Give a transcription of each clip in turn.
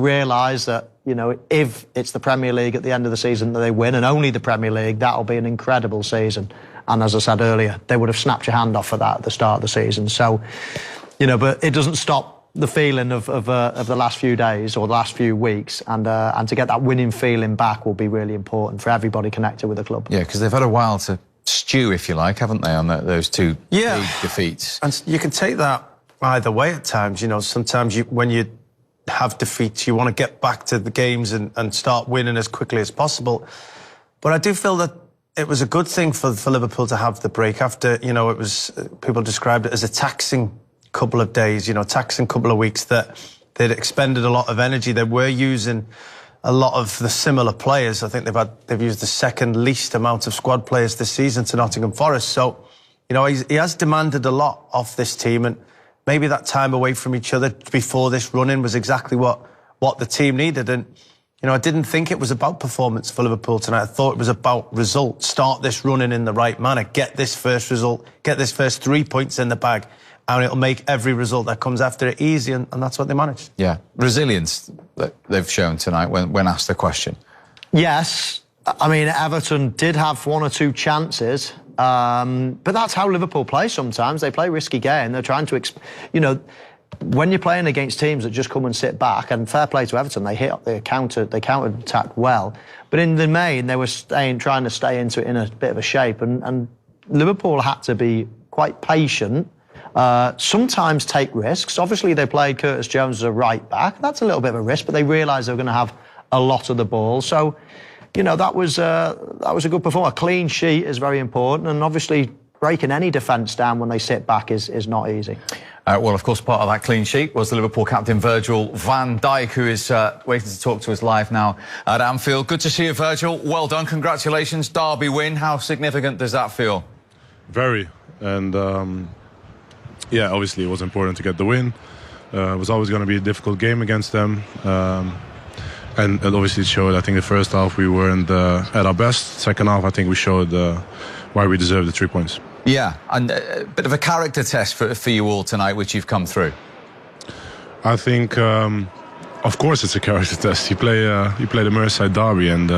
realise that, you know, if it's the Premier League at the end of the season that they win, and only the Premier League, that'll be an incredible season. And as I said earlier, they would have snapped your hand off for that at the start of the season. So, you know, but it doesn't stop the feeling of the last few days or the last few weeks, and to get that winning feeling back will be really important for everybody connected with the club. Yeah, because they've had a while to stew, if you like, haven't they, on those two big defeats? And you can take that either way at times. You know, sometimes when you have defeats, you want to get back to the games and start winning as quickly as possible. But I do feel that it was a good thing for Liverpool to have the break after, you know, it was, people described it as a taxing couple of days, you know, taxing couple of weeks, that they'd expended a lot of energy. They were using a lot of the similar players. I think they've used the second least amount of squad players this season to Nottingham Forest. So, you know, he has demanded a lot off this team, and maybe that time away from each other before this run-in was exactly what the team needed. And, you know, I didn't think it was about performance for Liverpool tonight. I thought it was about results. Start this run-in in the right manner. Get this first result. Get this first 3 points in the bag. And it'll make every result that comes after it easy, and that's what they managed. Yeah. Resilience that they've shown tonight when asked the question. Yes. I mean, Everton did have one or two chances, but that's how Liverpool play sometimes. They play risky game. They're trying to, you know, when you're playing against teams that just come and sit back, and fair play to Everton, they counter-attacked well. But in the main, they were trying to stay into it in a bit of a shape, and Liverpool had to be quite patient. Sometimes take risks. Obviously, they played Curtis Jones as a right back. That's a little bit of a risk, but they realised they were going to have a lot of the ball. So, you know, that was a good performance. A clean sheet is very important, and obviously breaking any defence down when they sit back is not easy. Well, of course, part of that clean sheet was the Liverpool captain Virgil van Dijk, who is waiting to talk to us live now at Anfield. Good to see you, Virgil. Well done. Congratulations. Derby win. How significant does that feel? Very. And yeah, obviously it was important to get the win. It was always going to be a difficult game against them. And it obviously showed, I think the first half we weren't at our best. Second half, I think we showed why we deserved the 3 points. Yeah, and a bit of a character test for you all tonight, which you've come through. I think, of course, it's a character test. You play the Merseyside Derby, and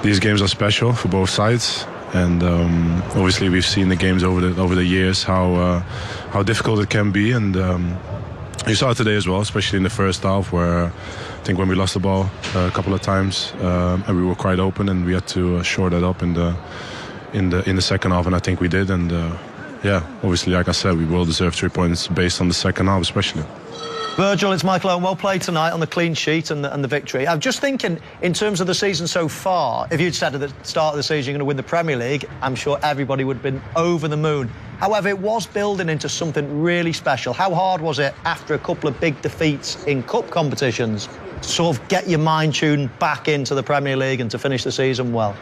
these games are special for both sides. And obviously, we've seen the games over the years how difficult it can be, and you saw it today as well, especially in the first half, where I think when we lost the ball a couple of times, and we were quite open, and we had to shore that up in the second half, and I think we did. And yeah, obviously, like I said, we will deserve 3 points based on the second half, especially. Virgil, it's Michael Owen. Well played tonight on the clean sheet and the victory. I'm just thinking, in terms of the season so far, if you'd said at the start of the season you're going to win the Premier League, I'm sure everybody would have been over the moon. However, it was building into something really special. How hard was it, after a couple of big defeats in cup competitions, to sort of get your mind tuned back into the Premier League and to finish the season well?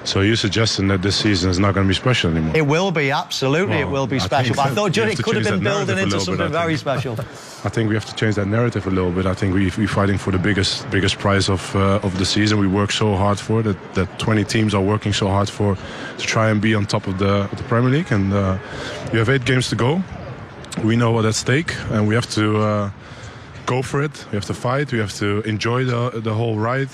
So you're suggesting that this season is not going to be special anymore? It will be, absolutely. Well, it will be special. But I thought it could have been building into something very special. I think we have to change that narrative a little bit. I think we're fighting for the biggest prize of the season. We work so hard for it. That 20 teams are working so hard to try and be on top of the Premier League. And you have 8 games to go. We know what's at stake, and we have to go for it. We have to fight. We have to enjoy the whole ride.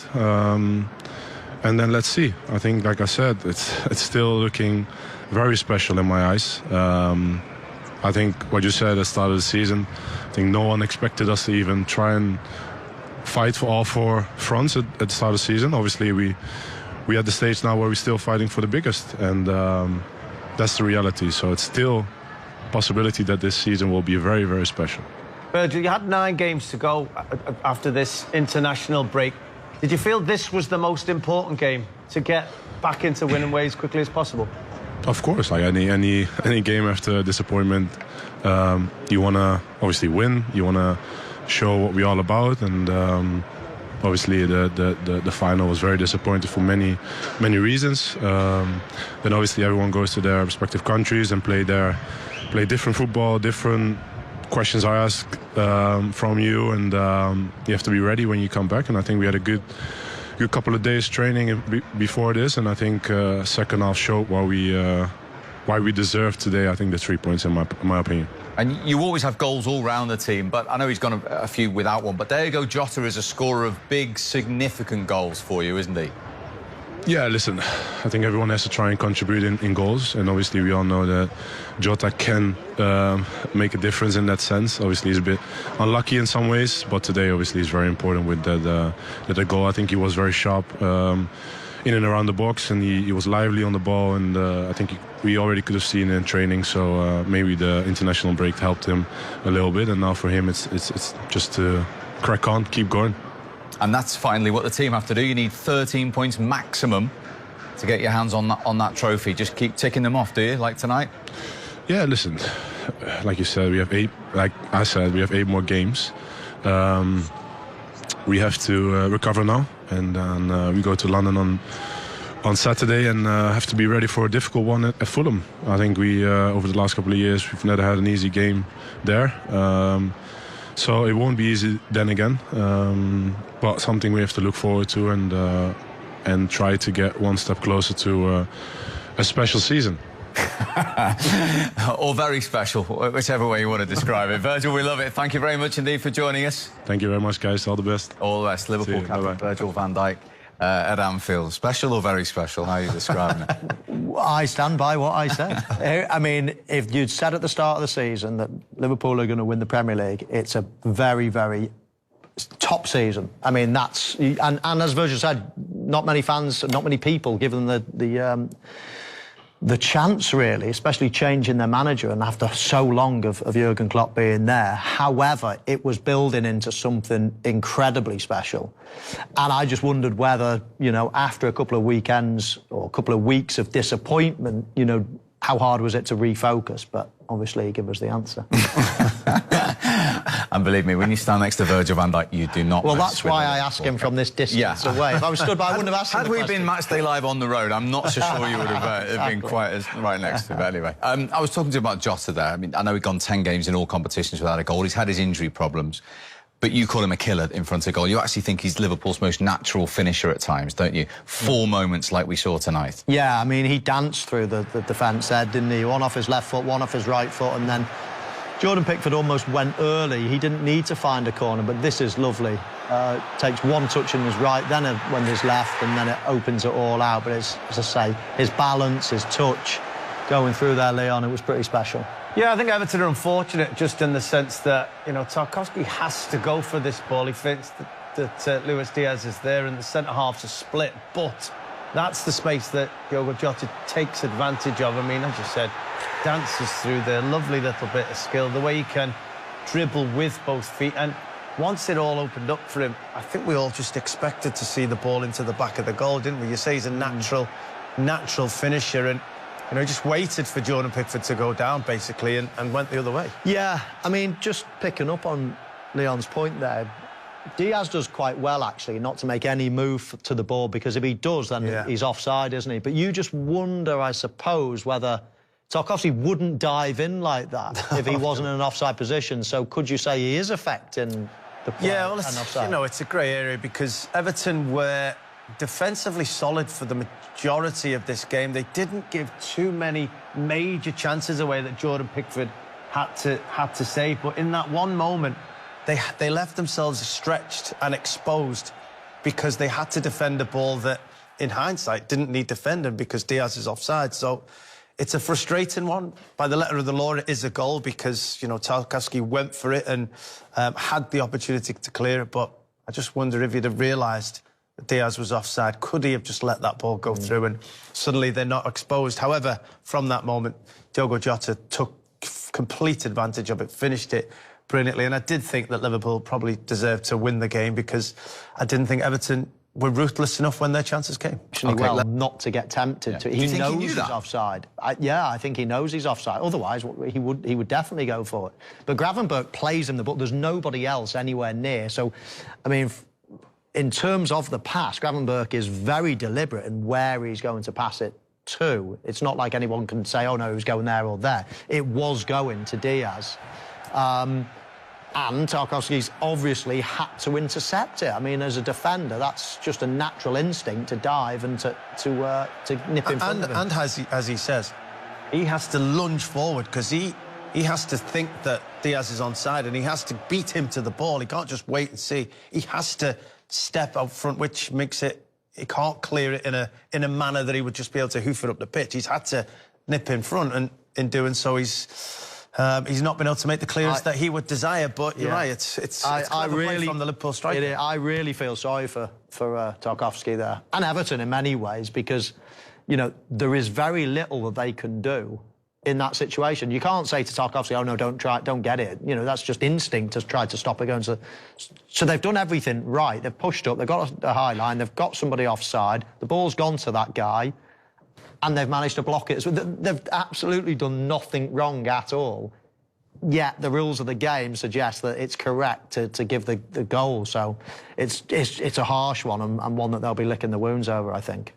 And then let's see. I think, like I said, it's still looking very special in my eyes. I think what you said at the start of the season, I think no one expected us to even try and fight for all 4 fronts at the start of the season. Obviously, we at the stage now where we're still fighting for the biggest, and that's the reality. So it's still a possibility that this season will be very, very special. Virgil, you had 9 games to go after this international break. Did you feel this was the most important game to get back into winning ways quickly as possible? Of course, like any game after disappointment, you want to obviously win. You want to show what we're all about, and obviously the final was very disappointing for many reasons. Then obviously everyone goes to their respective countries and play different football, different questions are asked from you, and you have to be ready when you come back. And I think we had a good couple of days training before this, and I think second half showed why we deserved today, I think, the 3 points in my opinion. And you always have goals all round the team, but I know he's gone a few without one. But Diogo Jota is a scorer of big, significant goals for you, isn't he? Yeah, listen, I think everyone has to try and contribute in goals, and obviously we all know that Jota can make a difference in that sense. Obviously he's a bit unlucky in some ways, but today obviously he's very important with that goal. I think he was very sharp in and around the box, and he was lively on the ball, and I think we already could have seen it in training, so maybe the international break helped him a little bit, and now for him it's just to crack on, keep going. And that's finally what the team have to do. You need 13 points maximum to get your hands on that trophy. Just keep ticking them off, do you, like tonight? Yeah, listen, like you said, we have 8, like I said, we have 8 more games. We have to recover now, and then we go to London on Saturday, and have to be ready for a difficult one at Fulham. I think we, over the last couple of years, we've never had an easy game there. So it won't be easy then again, but something we have to look forward to, and try to get one step closer to a special season. Or very special, whichever way you want to describe it. Virgil, we love it. Thank you very much indeed for joining us. Thank you very much, guys. All the best. All the best. Liverpool captain Virgil van Dijk at Anfield. Special or very special? How are you describing it? I stand by what I said. I mean, if you'd said at the start of the season that Liverpool are going to win the Premier League, it's a very, very top season. I mean, that's... And as Virgil said, not many fans, not many people give them the chance, really, especially changing their manager and after so long of Jurgen Klopp being there. However, it was building into something incredibly special. And I just wondered whether, you know, after a couple of weekends or a couple of weeks of disappointment, you know, how hard was it to refocus? But obviously he gave us the answer. And believe me, when you stand next to Virgil van Dijk, you do not. Well, that's why I asked him from this distance away. If I was stood by, I wouldn't have asked him. Had we been Matchday Live on the road, I'm not so sure you would have been quite as right next to him. But anyway, I was talking to you about Jota there. I mean, I know he's gone 10 games in all competitions without a goal. He's had his injury problems, but you call him a killer in front of goal. You actually think he's Liverpool's most natural finisher at times, don't you? 4 moments like we saw tonight. Yeah, I mean, he danced through the defence there, didn't he? One off his left foot, one off his right foot, and then Jordan Pickford almost went early. He didn't need to find a corner, but this is lovely. Takes one touch in his right, then when his left, and then it opens it all out. But it's, as I say, his balance, his touch, going through there, Leon, it was pretty special. Yeah, I think Everton are unfortunate just in the sense that, you know, Tarkowski has to go for this ball. He thinks that Luis Diaz is there and the centre-halves are split, but that's the space that Diogo Jota takes advantage of. I mean, as you said, dances through there, lovely little bit of skill, the way he can dribble with both feet. And once it all opened up for him, I think we all just expected to see the ball into the back of the goal, didn't we? You say he's a natural finisher, and you know, he just waited for Jordan Pickford to go down, basically, and went the other way. Yeah, I mean, just picking up on Leon's point there, Diaz does quite well, actually, not to make any move to the ball, because if he does, then he's offside, isn't he? But you just wonder, I suppose, whether Tarkowski wouldn't dive in like that if he wasn't in an offside position. So could you say he is affecting the play? Yeah, well, you know, it's a grey area because Everton were defensively solid for the majority of this game. They didn't give too many major chances away that Jordan Pickford had to save. But in that one moment, they left themselves stretched and exposed because they had to defend a ball that, in hindsight, didn't need defending because Diaz is offside. So it's a frustrating one. By the letter of the law, it is a goal because, you know, Tarkowski went for it and had the opportunity to clear it. But I just wonder if he'd have realised that Diaz was offside, could he have just let that ball go through and suddenly they're not exposed? However, from that moment, Diogo Jota took complete advantage of it, finished it brilliantly. And I did think that Liverpool probably deserved to win the game because I didn't think Everton were ruthless enough when their chances came. Well, not to get tempted to. He knows he's offside. I think he knows he's offside. Otherwise, he would definitely go for it. But Gravenberch plays him the ball. There's nobody else anywhere near. So, I mean, in terms of the pass, Gravenberch is very deliberate in where he's going to pass it to. It's not like anyone can say, oh, no, he was going there or there. It was going to Diaz. And Tarkowski's obviously had to intercept it. I mean, as a defender, that's just a natural instinct to dive and to nip in front of him. And as he says, he has to lunge forward because he he has to think that Diaz is onside and he has to beat him to the ball. He can't just wait and see. He has to step out front, which makes it, he can't clear it in a manner that he would just be able to hoof it up the pitch. He's had to nip in front, and in doing so, he's not been able to make the clearance that he would desire. But you're right, it's I really, from the Liverpool striker. I really feel sorry for Tarkowski there, and Everton in many ways, because you know there is very little that they can do in that situation. You can't say to Tarkowski, "Oh no, don't get it." You know, that's just instinct to try to stop it going. So they've done everything right. They've pushed up. They've got a high line. They've got somebody offside. The ball's gone to that guy, and they've managed to block it. So they've absolutely done nothing wrong at all. Yet the rules of the game suggest that it's correct to give the goal. So it's a harsh one, and one that they'll be licking the wounds over, I think.